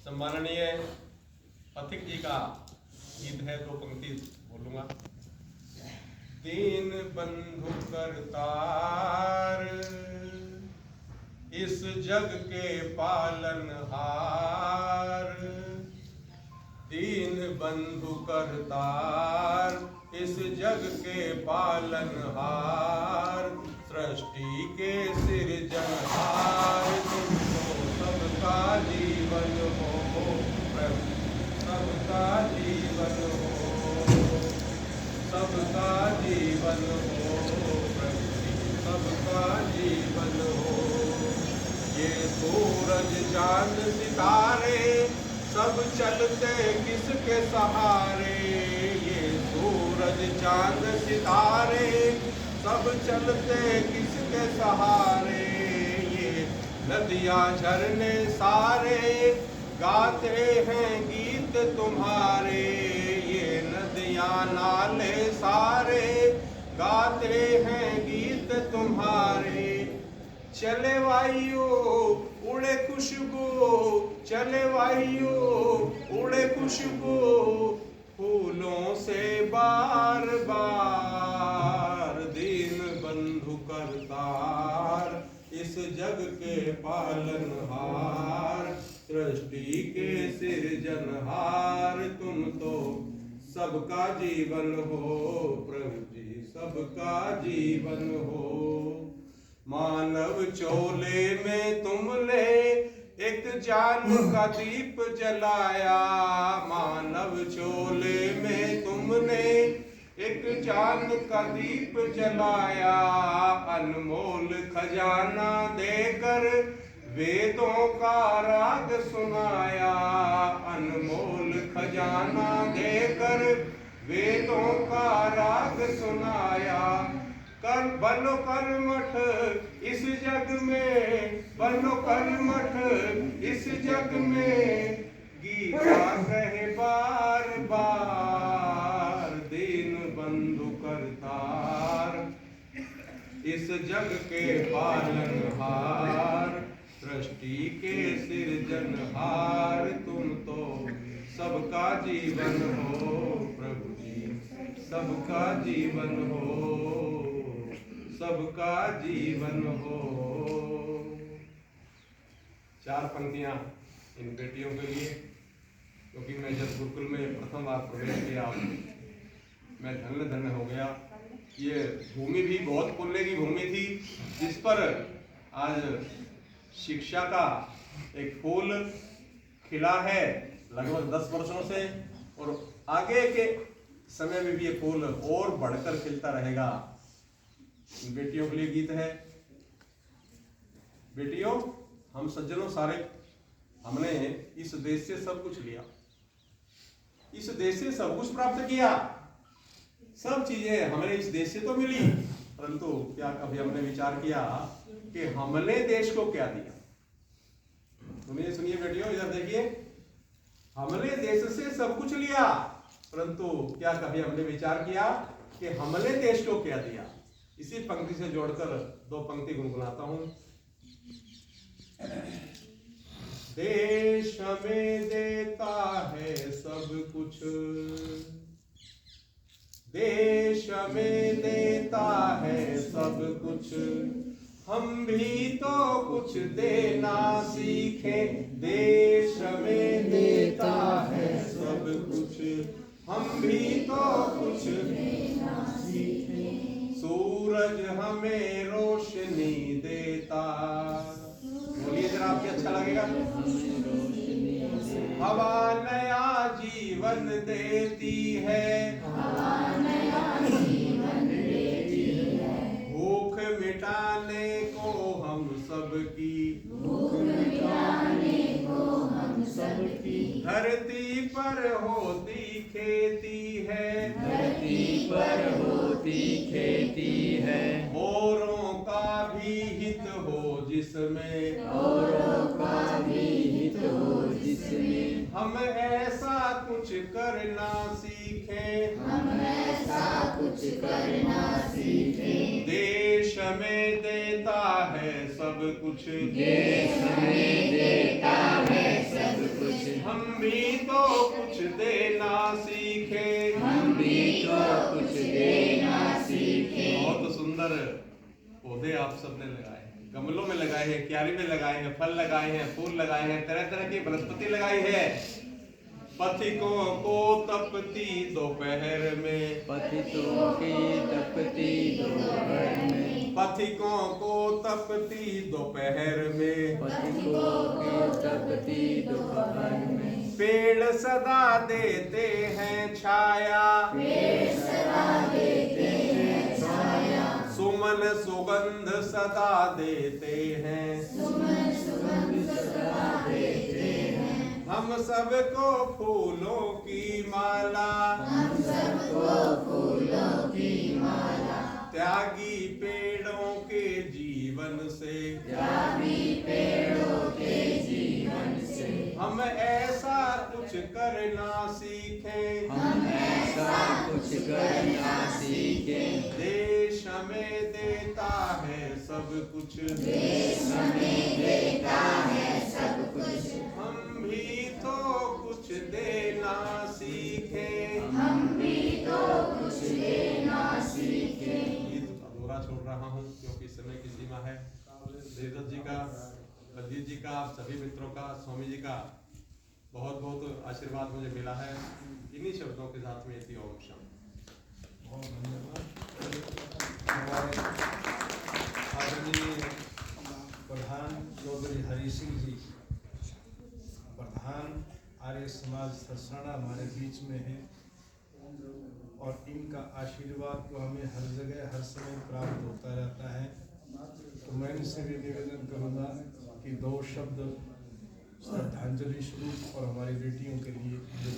सम्माननीय पथिक जी का गीत है, दो पंक्ति बोलूंगा। दीन बंधु करतार इस जग के पालनहार, दीन बंधु करतार इस जग के पालनहार, सृष्टि के सृजनहार, तुमको सबका जीवन हो प्रभु, सबका जीवन हो, सबका जीवन हो प्रभु, सबका जीवन हो। ये सूरज चांद सितारे सब चलते किसके सहारे, ये सूरज चांद सितारे सब चलते किसके सहारे, ये नदियाँ झरने सारे गाते हैं गीत तुम्हारे, ये नदियाँ नाले सारे गाते हैं गीत तुम्हारे। चले वायु उड़े खुशबू, चले वायु उड़े खुशबू, फूलों से बार बार, दीन बंधु करतार इस जग के पालनहार, सृष्टि के सृजनहार, तुम तो सबका जीवन हो प्रभु जी, सबका जीवन हो। मानव चोले में तुमने एक जान का दीप जलाया, मानव चोले में तुमने एक जान का दीप जलाया, अनमोल खजाना देकर वेदों का राग सुनाया, अनमोल खजाना देकर वेदों का राग सुनाया। कर बनो कर्मठ इस जग में, बनो कर्मठ इस जग में, गीता कहे बार बार, दीन बंधु करतार इस जग के पालनहार, सृष्टि के सृजनहार, तुम तो सबका जीवन हो प्रभु जी, सबका जीवन हो, सबका जीवन हो। चार पंक्तियां इन बेटियों के लिए, क्योंकि मैं जब गुरुकुल में प्रथम बार प्रवेश किया मैं धन्य धन्य हो गया। ये भूमि भी बहुत पुण्य की भूमि थी, जिस पर आज शिक्षा का एक फूल खिला है लगभग 10 वर्षों से, और आगे के समय में भी ये फूल और बढ़कर खिलता रहेगा। बेटियों के लिए गीत है। बेटियों, हम सज्जनों सारे हमने इस देश से सब कुछ लिया, इस देश से सब कुछ प्राप्त किया, सब चीजें हमें इस देश से तो मिली, परंतु क्या कभी हमने विचार किया कि हमने देश को क्या दिया? सुनिए सुनिए बेटियों, इधर देखिए, हमने देश से सब कुछ लिया, परंतु क्या कभी हमने विचार किया कि हमने देश को क्या दिया? इसी पंक्ति से जोड़कर दो पंक्ति गुनगुनाता हूं। देश हमें देता है सब कुछ, देश हमें देता है सब कुछ, हम भी तो कुछ देना सीखें, देश हमें देता है सब कुछ, हम भी तो कुछ देना सीखें, सूरज हमें रोशनी देता, बोलिए जरा, आपको अच्छा लगेगा। हवा नया जीवन देती है, हवा नया जीवन देती है, भूख मिटाने को हम सबकी, भूख मिटाने को हम सबकी, धरती पर होती खेती है, धरती पर होती खेती है, औरों का भी हित हो जिसमें, औरों का भी हित हो जिसमें, हम ऐसा कुछ करना सीखें, हम ऐसा कुछ करना सीखें, देश हमें देता है सब कुछ, देश हमें देता है सब कुछ, भी तो कुछ देना सीखे, हम भी तो कुछ देना सीखे। बहुत सुंदर पौधे आप सबने लगाए हैं, गमलों में लगाए हैं, क्यारी में लगाए हैं, फल लगाए हैं, फूल लगाए हैं, तरह तरह की वनस्पति लगाई है। पथिकों को तपती दोपहर में, पतितों की तपती दोपहर में, पथिकों को तपती दोपहर में, पतितों की तपती दोपहर में, पेड़ सदा देते हैं छाया, पेड़ सदा देते हैं छाया, सुमन सुगंध सदा देते हैं, सुमन सुगंध सदा देते हैं। हम सबको फूलों की माला, हम सबको फूलों की माला, त्यागी पेड़ों के जीवन से, त्यागी पेड़ों के जीवन से, हम ऐसा कुछ करना सीखें, हम ऐसा कुछ करना सीखें। देश हमें देता है सब कुछ, देश हमें देता है सब कुछ, हम भी तो कुछ देना सीखें। हम भी तो कुछ देना सीखें। गीत अधूरा छोड़ रहा हूँ क्योंकि समय की सीमा है। देवदत्त जी का, बलजीत जी का, आप सभी मित्रों का, स्वामी जी का बहुत बहुत आशीर्वाद मुझे मिला है। इन्हीं शब्दों के साथ में थी ओम शांति। बहुत धन्यवाद। हमारे आदरणीय प्रधान चौधरी हरि सिंह जी, प्रधान आर्य समाज सरसराना हमारे बीच में है और इनका आशीर्वाद तो हमें हर जगह हर समय प्राप्त होता रहता है। तो मैं इनसे भी निवेदन करूँगा कि दो शब्द श्रद्धांजलि स्वरूप और हमारी बेटियों के लिए जो